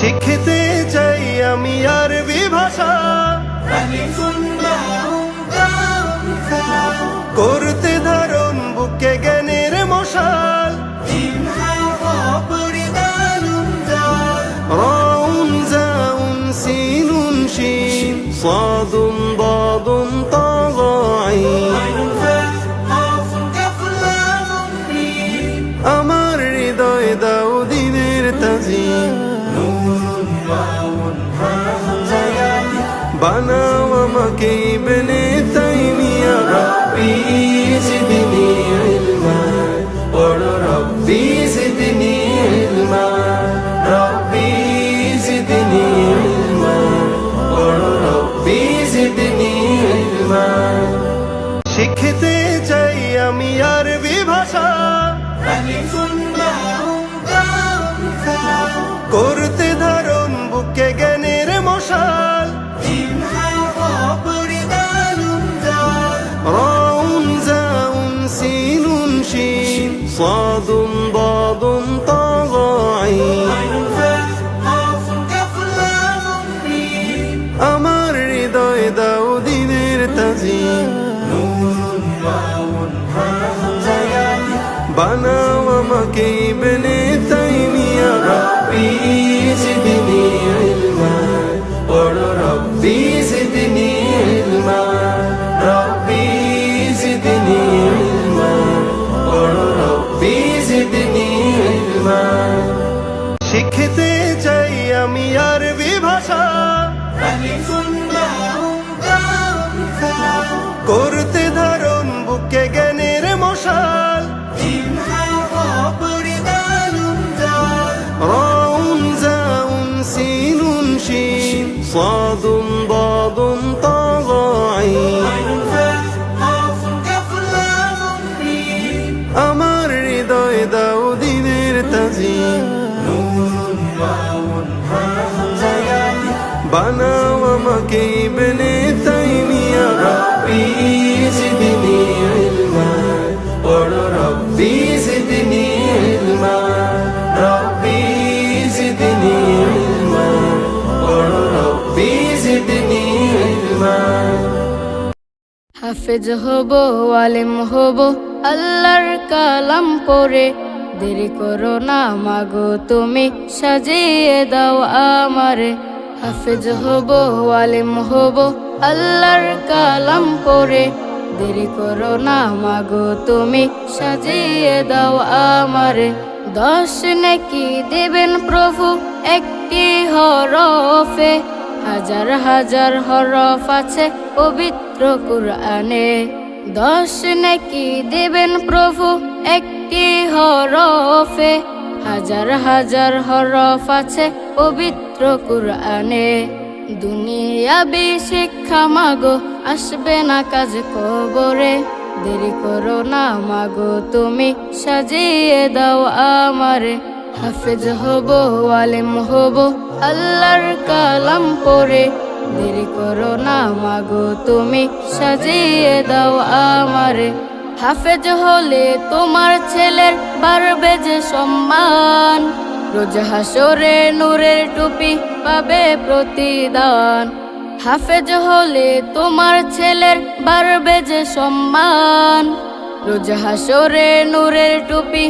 শিখতে চাই আমি আরবি ভাষা, করতে ধারণ বুকে জ্ঞানের মশাল। রাউন জাউন সিনুন শিন সাদুন দাদুন তা আইন। আমার হৃদয় দাও দ্বীনের তাজিম, বানাও আমাকে ইবনে তাইমিয়া। রব্বি জিদনি ইলমা, পড়ো রব্বি জিদনি ইলমা। রব্বি জিদনি ইলমা, পড়ো রব্বি জিদনি ইলমা। শিখতে চাই আমি আরবি ভাষা, করতে ধারণ বুকে জ্ঞানের মশাল। রাউন জাউন সিনুন শিন সাদুন দাদুন তা আইন। আমার হৃদয় দাও দ্বীনের তাজিম, বানাও আমাকে ইবনে তাইমিয়া। রব্বি জিদনি ইলমা, পড়ো রব্বি জিদনি ইলমা। রব্বি জিদনি ইলমা, পড়ো রব্বি জিদনি ইলমা। শিখতে চাই আমি আরবি ভাষা, করতে ধারণ বুকে জ্ঞানের মশাল। রাউন জাউন সিনুন শিন সাদুন দাদুন তা আইন। আমার হৃদয় দাও দ্বীনের তাজিম, বানাও আমাকে ইবনে তাইমিয়া। রব্বি জিদনি ইলমা, পড়ো রব্বি জিদনি ইলমা। রব্বি জিদনি ইলমা, পড়ো রব্বি জিদনি ইলমা। হাফেজ হব, আলেম হব, আল্লাহর কালাম পড়ে। দেরি করো না মাগো তুমি, সাজিয়ে দাও আমারে। হাফেজ হব, আলেম হব, আল্লাহর কালাম পড়ে। দেরি করো না মাগো তুমি, সাজিয়ে দাও আমারে। 10 নেকি দেবেন প্রভু একটি হরফে, হাজার হাজার হরফ আছে পবিত্র কুরআনে। 10 নেকি দেবেন প্রভু একটি হরফে, হাজার হাজার হরফ আছে পবিত্র কুরআনে। দুনিয়াবি শিক্ষা মাগো আসবে না কাজ কবরে। দেরি করো না মাগো তুমি, সাজিয়ে দাও আমারে। হাফেজ হব, আলেম হব, আল্লাহর কালাম পড়ে। দেরি করো না মাগো তুমি, সাজিয়ে দাও আমারে। হাফেজ হলে তোমার ছেলের বাড়বে যে সম্মান, রোজ হাসরে নূরের টুপি পাবে প্রতিদান। হাফেজ হলে তোমার ছেলের বাড়বে যে সম্মান, রোজ হাসরে নূরের টুপি